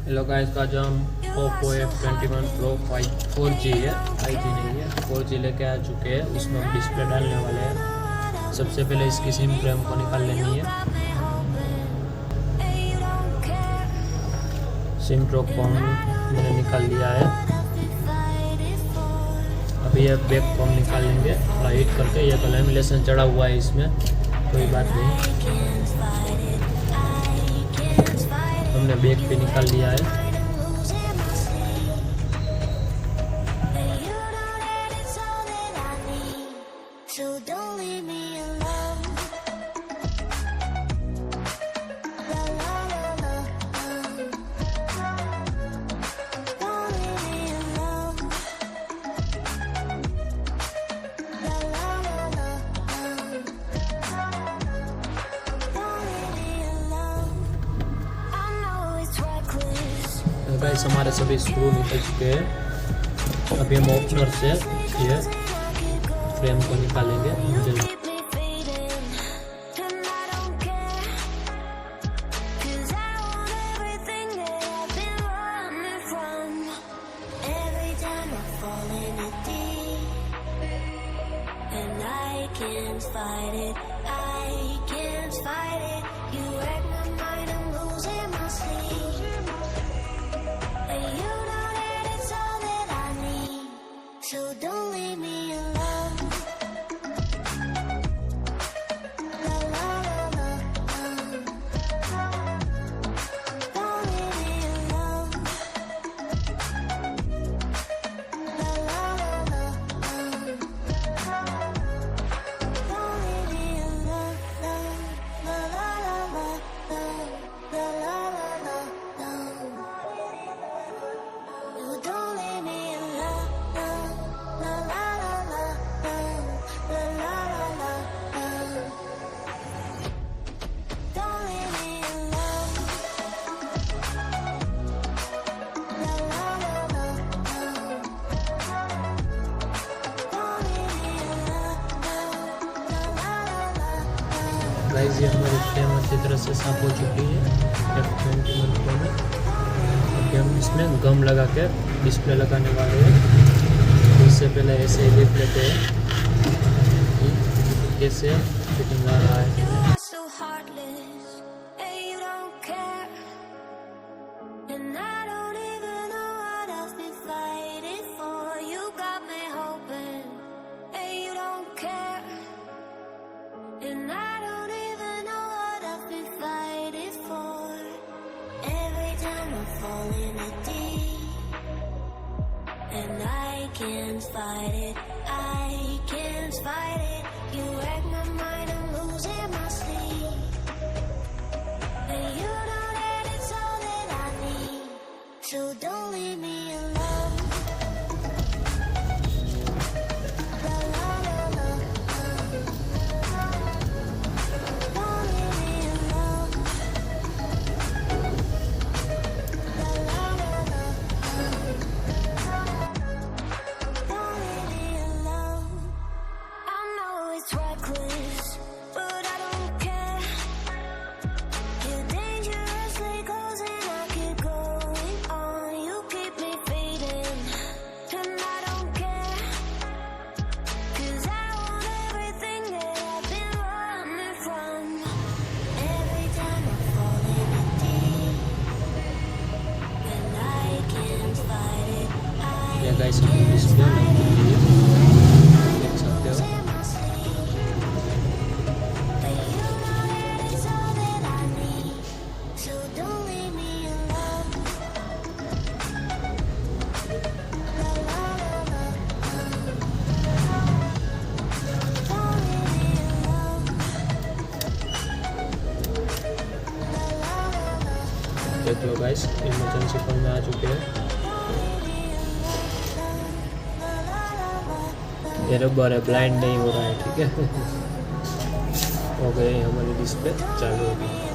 Hello guys, का जो हम ओप्पो f21 प्रो 4G है, 5G नहीं है, 4G लेके आ चुके हैं। उसमें हम डिस्प्ले डालने वाले हैं। सबसे पहले इसकी सिम फ्रेम को निकाल लेनी है। सिम फ्रेम को मैंने निकाल लिया है। अभी ये बैक को हम निकाल लेंगे थोड़ा हीट करके। ये तो लैमिनेशन चढ़ा हुआ है इसमें, कोई बात नहीं। हमने बैक भी निकाल लिया है। गाइस, हमारे सभी स्क्रू निकल चुके हैं। अभी हम ओपनर से ये फ्रेम को निकालेंगे। गाइस, ये हमारी फ्रेम अच्छी तरह से साफ हो चुकी है f21 प्रो में। अभी हम इसमें गम लगा के डिस्प्ले लगाने वाले हैं। इससे पहले ऐसे ही देख लेते हैं कि कैसे फिटिंग आ रहा है। And I can't fight it, I can't fight it. You wreck my mind, I'm losing my sleep. And you know that it's all that I need, so don't leave me alone. La la la la, don't leave me alone. La la la la. Guys, हम display देख सकते हो। देख लो guys, emergency call में आ चुके हैं। ये rubber है, ब्लाइंड नहीं हो रहा है, ठीक है। हो गए हमारी डिस्प्ले चालू होगी।